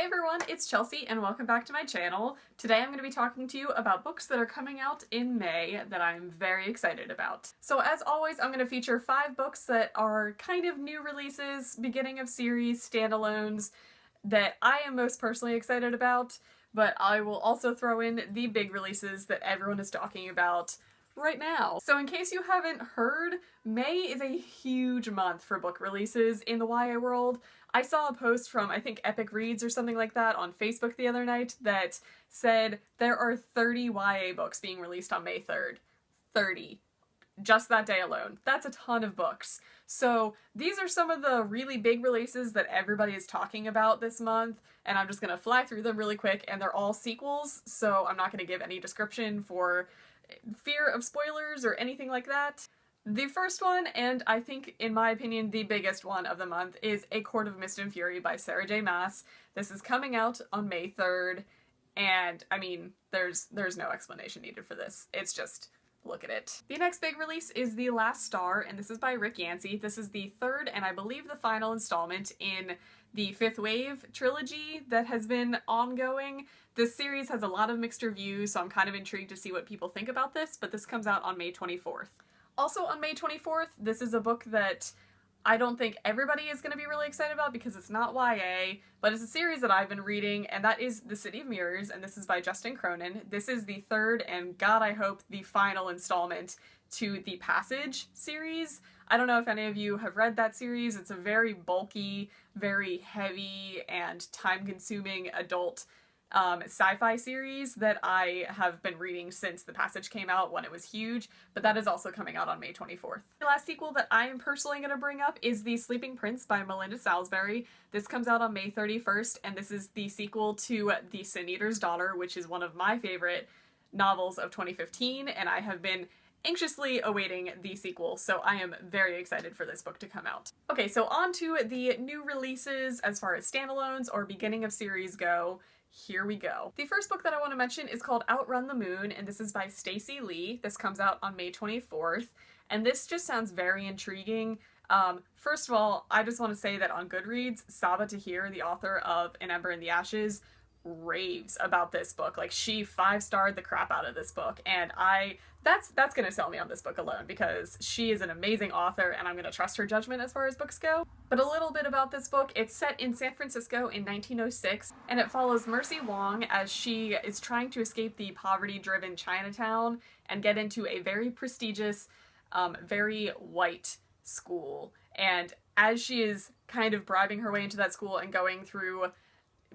Hey everyone, it's Chelsea and welcome back to my channel. Today I'm going to be talking to you about books that are coming out in May that I'm very excited about. So as always, I'm going to feature 5 books that are kind of new releases, beginning of series, standalones, that I am most personally excited about, but I will also throw in the big releases that everyone is talking about right now. So in case you haven't heard, May is a huge month for book releases in the YA world. I saw a post from, I think, Epic Reads or something like that on Facebook the other night that said there are 30 YA books being released on May 3rd. 30. Just that day alone. That's a ton of books. So these are some of the really big releases that everybody is talking about this month, and I'm just gonna fly through them really quick, and they're all sequels, so I'm not gonna give any description for fear of spoilers or anything like that. The first one, and I think, in my opinion, the biggest one of the month, is A Court of Mist and Fury by Sarah J Maas. This is coming out on May 3rd, and, I mean, there's no explanation needed for this. It's just, look at it. The next big release is The Last Star, and this is by Rick Yancey. This is the third, and I believe the final installment in the Fifth Wave trilogy that has been ongoing. This series has a lot of mixed reviews, so I'm kind of intrigued to see what people think about this, but this comes out on May 24th. Also on May 24th, this is a book that I don't think everybody is going to be really excited about because it's not YA, but it's a series that I've been reading, and that is The City of Mirrors, and this is by Justin Cronin. This is the third, and God, I hope, the final installment to the Passage series. I don't know if any of you have read that series. It's a very bulky, very heavy, and time-consuming adult sci-fi series that I have been reading since The Passage came out when it was huge, but that is also coming out on May 24th. The last sequel that I am personally going to bring up is The Sleeping Prince by Melinda Salisbury. This comes out on May 31st, and this is the sequel to The Sin Eater's Daughter, which is one of my favorite novels of 2015, and I have been anxiously awaiting the sequel, so I am very excited for this book to come out. Okay, so on to the new releases as far as standalones or beginning of series go. Here we go. The first book that I want to mention is called Outrun the Moon, and this is by Stacey Lee. This comes out on May 24th, and this just sounds very intriguing. First of all, I just want to say that on Goodreads, Sabaa Tahir, the author of An Ember in the Ashes, raves about this book. Like, she 5-starred the crap out of this book, and that's gonna sell me on this book alone because she is an amazing author and I'm gonna trust her judgment as far as books go. But a little bit about this book: it's set in San Francisco in 1906, and it follows Mercy Wong as she is trying to escape the poverty-driven Chinatown and get into a very prestigious, very white school. And as she is kind of bribing her way into that school and going through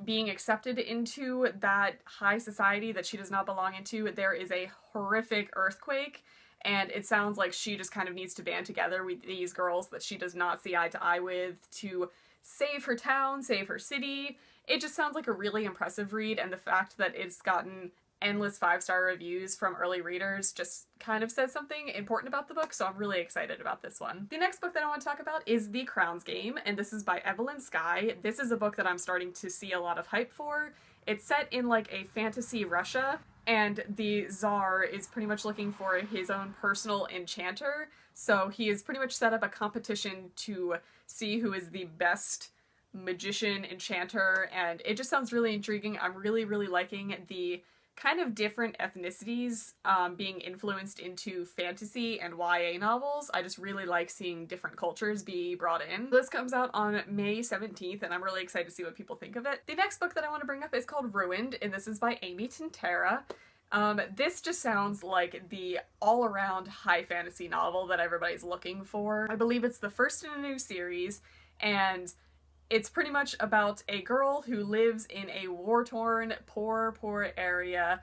being accepted into that high society that she does not belong into, there is a horrific earthquake, and it sounds like she just kind of needs to band together with these girls that she does not see eye to eye with to save her town, save her city. It just sounds like a really impressive read, and the fact that it's gotten endless 5-star reviews from early readers just kind of says something important about the book, so I'm really excited about this one. The next book that I want to talk about is The Crown's Game, and this is by Evelyn Skye. This is a book that I'm starting to see a lot of hype for. It's set in like a fantasy Russia, and the Tsar is pretty much looking for his own personal enchanter, so he has pretty much set up a competition to see who is the best magician enchanter, and it just sounds really intriguing. I'm really liking the kind of different ethnicities being influenced into fantasy and YA novels. I just really like seeing different cultures be brought in. This comes out on May 17th, and I'm really excited to see what people think of it. The next book that I want to bring up is called Ruined, and this is by Amy Tintera. This just sounds like the all-around high fantasy novel that everybody's looking for. I believe it's the first in a new series, and it's pretty much about a girl who lives in a war-torn, poor area,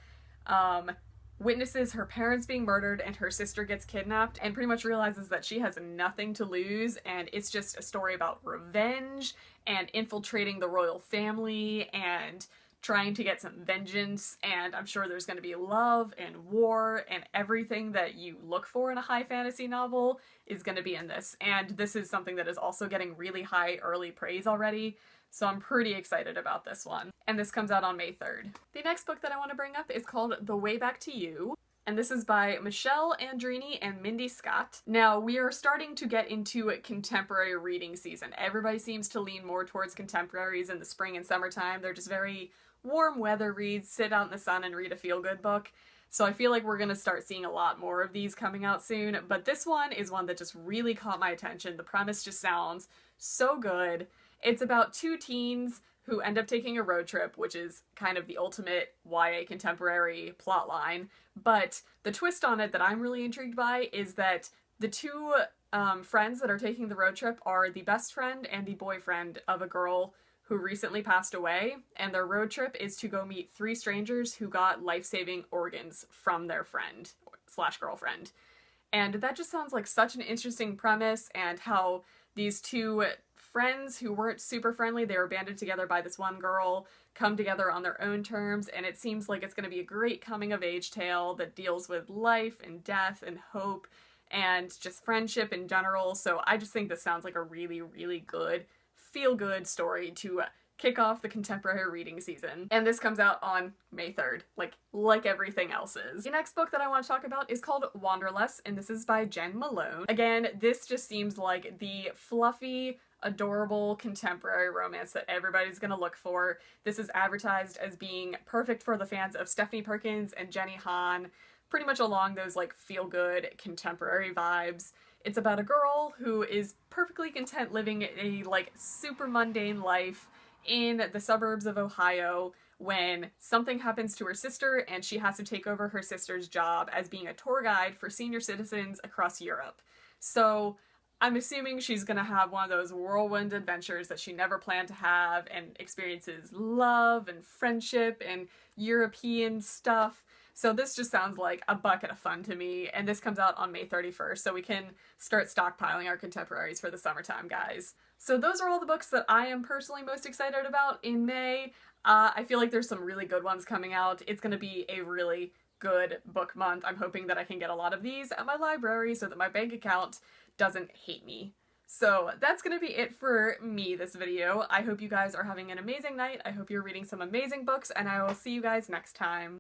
witnesses her parents being murdered and her sister gets kidnapped, and pretty much realizes that she has nothing to lose, and it's just a story about revenge and infiltrating the royal family and trying to get some vengeance, and I'm sure there's going to be love and war and everything that you look for in a high fantasy novel is going to be in this. And this is something that is also getting really high early praise already, so I'm pretty excited about this one. And this comes out on May 3rd. The next book that I want to bring up is called The Way Back to You. and this is by Michelle Andrini and Mindy Scott. Now, we are starting to get into contemporary reading season. Everybody seems to lean more towards contemporaries in the spring and summertime. They're just very warm weather reads, sit out in the sun and read a feel-good book. So I feel like we're gonna start seeing a lot more of these coming out soon, but this one is one that just really caught my attention. The premise just sounds so good. It's about two teens who end up taking a road trip, which is kind of the ultimate YA contemporary plotline. But the twist on it that I'm really intrigued by is that the two friends that are taking the road trip are the best friend and the boyfriend of a girl who recently passed away, and their road trip is to go meet three strangers who got life-saving organs from their friend slash girlfriend. And that just sounds like such an interesting premise, and how these two friends who weren't super friendly, they were banded together by this one girl, come together on their own terms, and it seems like it's going to be a great coming-of-age tale that deals with life and death and hope and just friendship in general. So I just think this sounds like a really, really good, feel-good story to kick off the contemporary reading season. And this comes out on May 3rd, like everything else is. The next book that I want to talk about is called Wanderlust, and this is by Jen Malone. Again, this just seems like the fluffy, adorable contemporary romance that everybody's gonna look for. This is advertised as being perfect for the fans of Stephanie Perkins and Jenny Han, pretty much along those feel-good contemporary vibes. It's about a girl who is perfectly content living a super mundane life in the suburbs of Ohio when something happens to her sister and she has to take over her sister's job as being a tour guide for senior citizens across Europe. So I'm assuming she's gonna have one of those whirlwind adventures that she never planned to have, and experiences love and friendship and European stuff. So this just sounds like a bucket of fun to me, and this comes out on May 31st, so we can start stockpiling our contemporaries for the summertime, guys. So those are all the books that I am personally most excited about in May. I feel like there's some really good ones coming out. It's gonna be a really good book month. I'm hoping that I can get a lot of these at my library so that my bank account doesn't hate me. So that's gonna be it for me this video. I hope you guys are having an amazing night. I hope you're reading some amazing books, and I will see you guys next time.